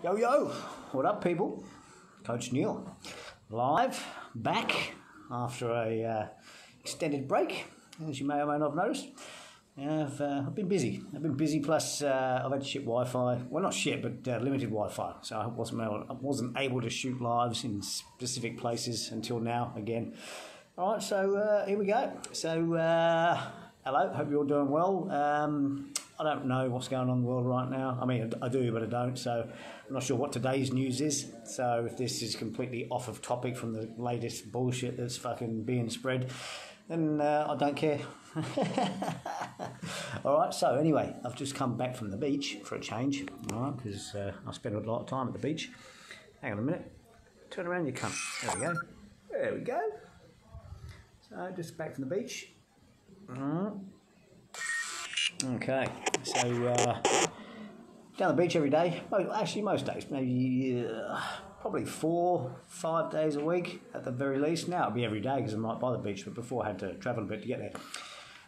Yo, yo, what up, people? Coach Neil, live, back after a extended break, as you may or may not have noticed. I've been busy. Plus I've had to ship Wi-Fi. Well, not ship, but limited Wi-Fi. So I wasn't able to shoot lives in specific places until now, again. All right, so here we go. So, hello, hope you're all doing well. I don't know what's going on in the world right now. I mean, I do, but I don't. So I'm not sure what today's news is. So if this is completely off of topic from the latest bullshit that's fucking being spread, then I don't care. All right, so anyway, I've just come back from the beach for a change, all right, because I spend a lot of time at the beach. Hang on a minute. Turn around, you cunt. There we go. There we go. So just back from the beach. Okay, so down the beach every day. Actually, most days, maybe probably 4-5 days a week at the very least. Now it'll be every day because I'm right by the beach, but before I had to travel a bit to get there.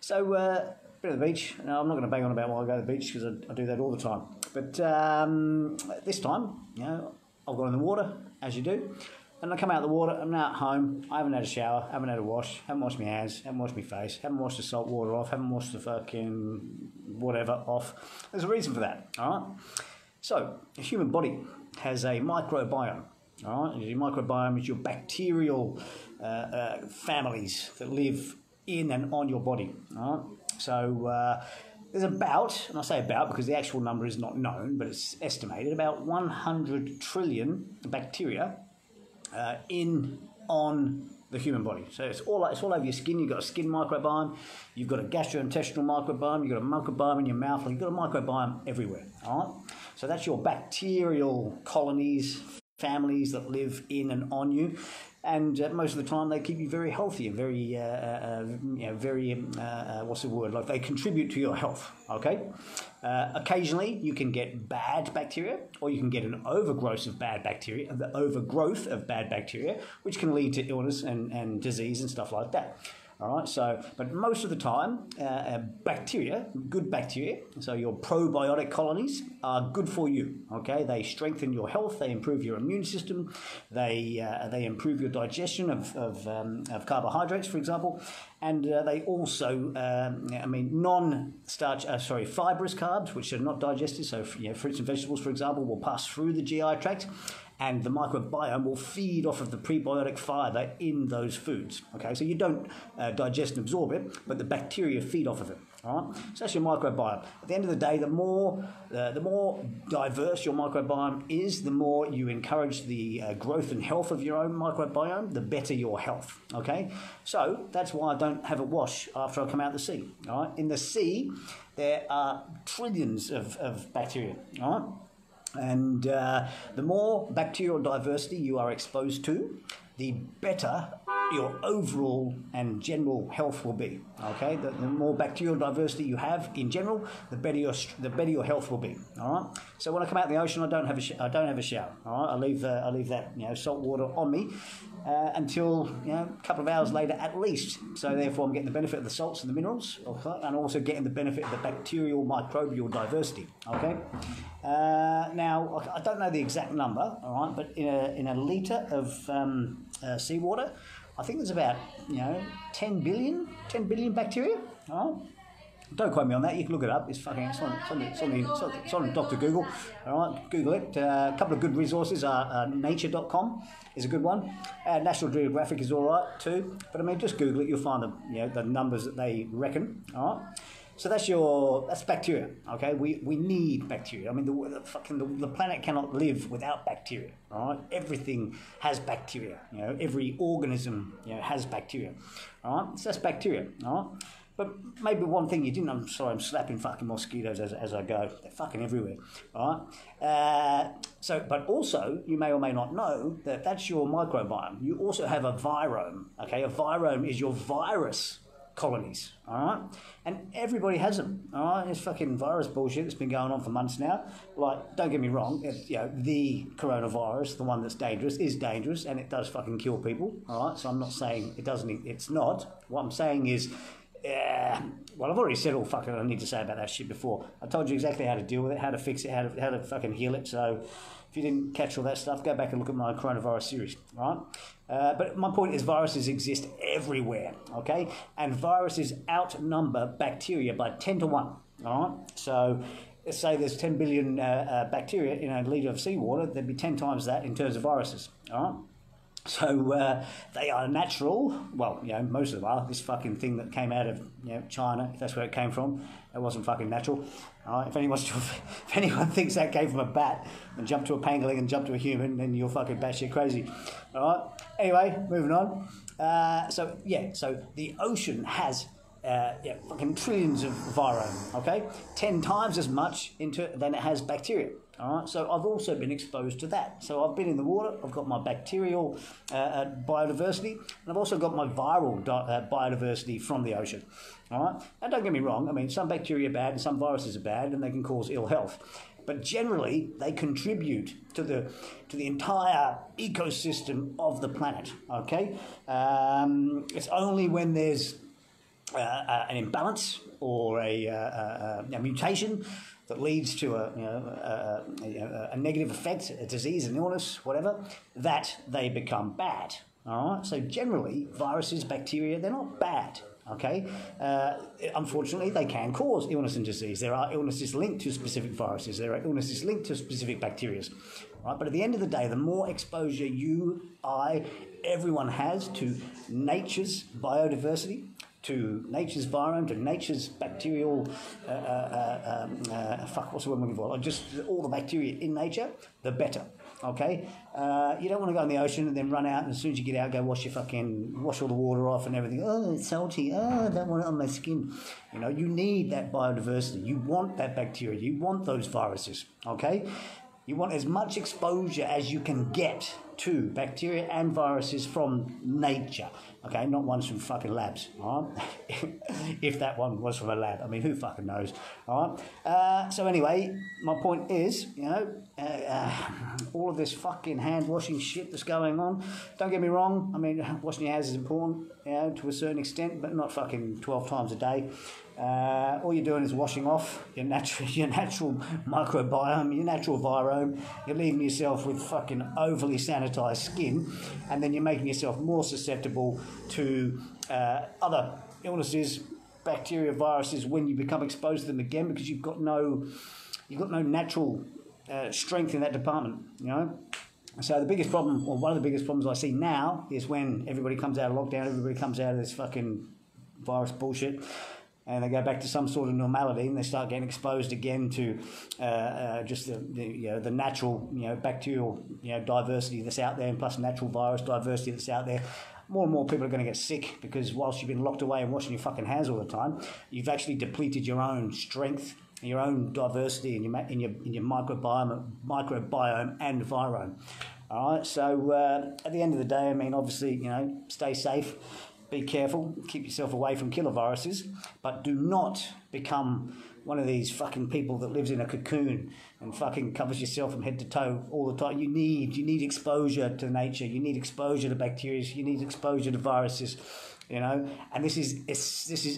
So been at the beach. Now I'm not going to bang on about why I go to the beach because I do that all the time. But this time, you know, I've gone in the water as you do. And I come out of the water, I'm now at home, I haven't had a shower, haven't had a wash, haven't washed my hands, haven't washed my face, haven't washed the salt water off, haven't washed the fucking whatever off. There's a reason for that, all right? So, the human body has a microbiome, all right? Your microbiome is your bacterial families that live in and on your body, all right? So, there's about, and I say about because the actual number is not known, but it's estimated, about 100 trillion bacteria on the human body. So it's all over your skin. You've got a skin microbiome, you've got a gastrointestinal microbiome, you've got a microbiome in your mouth, you've got a microbiome everywhere. All right? So that's your bacterial colonies, families that live in and on you. And most of the time, they keep you very healthy and very, what's the word? Like they contribute to your health. Okay. Occasionally, you can get bad bacteria, or you can get an overgrowth of bad bacteria, which can lead to illness and disease and stuff like that. All right, so, but most of the time, bacteria, good bacteria, so your probiotic colonies are good for you, okay? They strengthen your health, they improve your immune system, they improve your digestion of carbohydrates, for example, and they also, fibrous carbs, which are not digested, so, fruits and vegetables, for example, will pass through the GI tract, and the microbiome will feed off of the prebiotic fiber in those foods. Okay, so you don't digest and absorb it, but the bacteria feed off of it. All right, so that's your microbiome. At the end of the day, the more diverse your microbiome is, the more you encourage the growth and health of your own microbiome, the better your health. Okay, so that's why I don't have a wash after I come out of the sea. All right, in the sea, there are trillions of bacteria. All right. And the more bacterial diversity you are exposed to, the better your overall and general health will be. Okay, the more bacterial diversity you have in general, the better your health will be. All right. So when I come out of the ocean, I don't have a shower. All right, I leave that salt water on me until a couple of hours later at least. So therefore, I'm getting the benefit of the salts and the minerals, okay, and also getting the benefit of the bacterial microbial diversity. Okay. Now I don't know the exact number. All right, but in a litre of seawater, I think there's about 10 billion bacteria. All right. Don't quote me on that. You can look it up. It's on Dr. Google. All right, Google it. A couple of good resources are nature.com is a good one. National Geographic is all right too. But I mean, just Google it. You'll find the numbers that they reckon. All right. So that's bacteria. Okay, we need bacteria. I mean, the planet cannot live without bacteria. All right, everything has bacteria. Every organism has bacteria. All right, so that's bacteria. All right. But maybe one thing you didn't, I'm slapping fucking mosquitoes as I go. They're fucking everywhere, all right? But also, you may or may not know that that's your microbiome. You also have a virome, okay? A virome is your virus colonies, all right? And everybody has them, all right? It's fucking virus bullshit that's been going on for months now. Like, don't get me wrong, the coronavirus, the one that's dangerous, is dangerous, and it does fucking kill people, all right? So I'm not saying it doesn't, it's not. What I'm saying is, well, I've already said all fucking I need to say about that shit before. I told you exactly how to deal with it, how to fix it, how to fucking heal it. So if you didn't catch all that stuff, go back and look at my coronavirus series, right? But my point is viruses exist everywhere, okay? And viruses outnumber bacteria by 10 to 1, all right? So let's say there's 10 billion bacteria in a litre of seawater, there'd be 10 times that in terms of viruses, all right? So they are natural. Well, most of them are. This fucking thing that came out of China, if that's where it came from, it wasn't fucking natural. All right? If anyone thinks that came from a bat and jumped to a pangolin and jumped to a human, then you're fucking batshit crazy. All right. Anyway, moving on. So the ocean has fucking trillions of virome. Okay, 10 times as much than it has bacteria. All right, so I've also been exposed to that. So I've been in the water, I've got my bacterial biodiversity, and I've also got my viral biodiversity from the ocean. All right, and don't get me wrong, I mean, some bacteria are bad and some viruses are bad and they can cause ill health. But generally, they contribute to the entire ecosystem of the planet, okay? It's only when there's an imbalance or a mutation that leads to a negative effect, a disease, an illness, whatever, that they become bad. All right. So generally, viruses, bacteria, they're not bad. Okay. Unfortunately, they can cause illness and disease. There are illnesses linked to specific viruses. There are illnesses linked to specific bacteria. Right. But at the end of the day, the more exposure everyone has to nature's biodiversity, to nature's virome, to nature's bacterial, what's the word I'm looking for? Just all the bacteria in nature, the better, okay? You don't want to go in the ocean and then run out and as soon as you get out, go wash all the water off and everything. Oh, it's salty. Oh, I don't want it on my skin. You need that biodiversity. You want that bacteria. You want those viruses, okay? You want as much exposure as you can get to bacteria and viruses from nature. Okay, not ones from fucking labs, all right? If that one was from a lab. I mean, who fucking knows, all right? So anyway, my point is, all of this fucking hand washing shit that's going on, don't get me wrong, I mean, washing your hands is important, to a certain extent, but not fucking 12 times a day. All you're doing is washing off your natural microbiome, your natural virome. You're leaving yourself with fucking overly sanitized skin, and then you're making yourself more susceptible to other illnesses, bacteria, viruses when you become exposed to them again, because you've got no natural strength in that department. So the biggest problem, or one of the biggest problems I see now, is when everybody comes out of lockdown, everybody comes out of this fucking virus bullshit, and they go back to some sort of normality, and they start getting exposed again to just the natural bacterial diversity that's out there, and plus natural virus diversity that's out there. More and more people are going to get sick because whilst you've been locked away and washing your fucking hands all the time, you've actually depleted your own strength, your own diversity in your microbiome and virome. All right. So at the end of the day, I mean, obviously, stay safe. Be careful, keep yourself away from killer viruses, but do not become one of these fucking people that lives in a cocoon and fucking covers yourself from head to toe all the time. You need exposure to nature. You need exposure to bacteria. You need exposure to viruses, and this is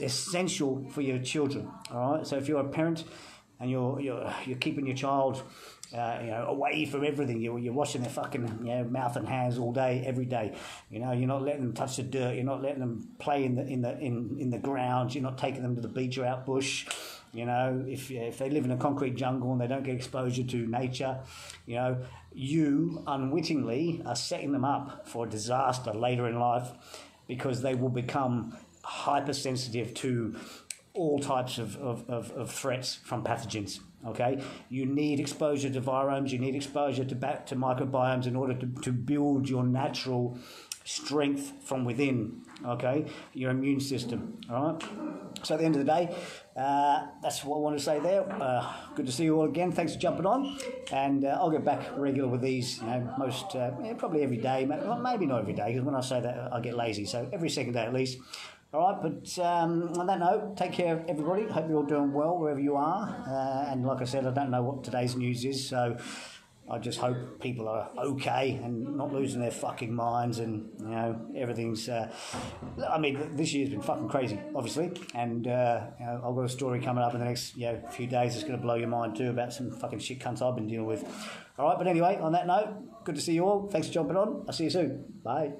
essential for your children. All right. So if you're a parent and you're keeping your child away from everything. You're washing their fucking mouth and hands all day, every day. You're not letting them touch the dirt. You're not letting them play in the ground. You're not taking them to the beach or out bush. If they live in a concrete jungle and they don't get exposure to nature, you unwittingly are setting them up for a disaster later in life, because they will become hypersensitive to all types of threats from pathogens. Okay, you need exposure to viromes, you need exposure to microbiomes in order to build your natural strength from within. Okay, your immune system. All right. So at the end of the day, that's what I want to say there. Good to see you all again. Thanks for jumping on, and I'll get back regular with these. Probably every day. Maybe not every day, because when I say that, I get lazy. So every second day at least. All right, but on that note, take care, everybody. Hope you're all doing well wherever you are. And like I said, I don't know what today's news is, so I just hope people are okay and not losing their fucking minds, and you know everything's. I mean, this year's been fucking crazy, obviously, and you know, I've got a story coming up in the next few days that's going to blow your mind too about some fucking shit cunts I've been dealing with. All right, but anyway, on that note, good to see you all. Thanks for jumping on. I'll see you soon. Bye.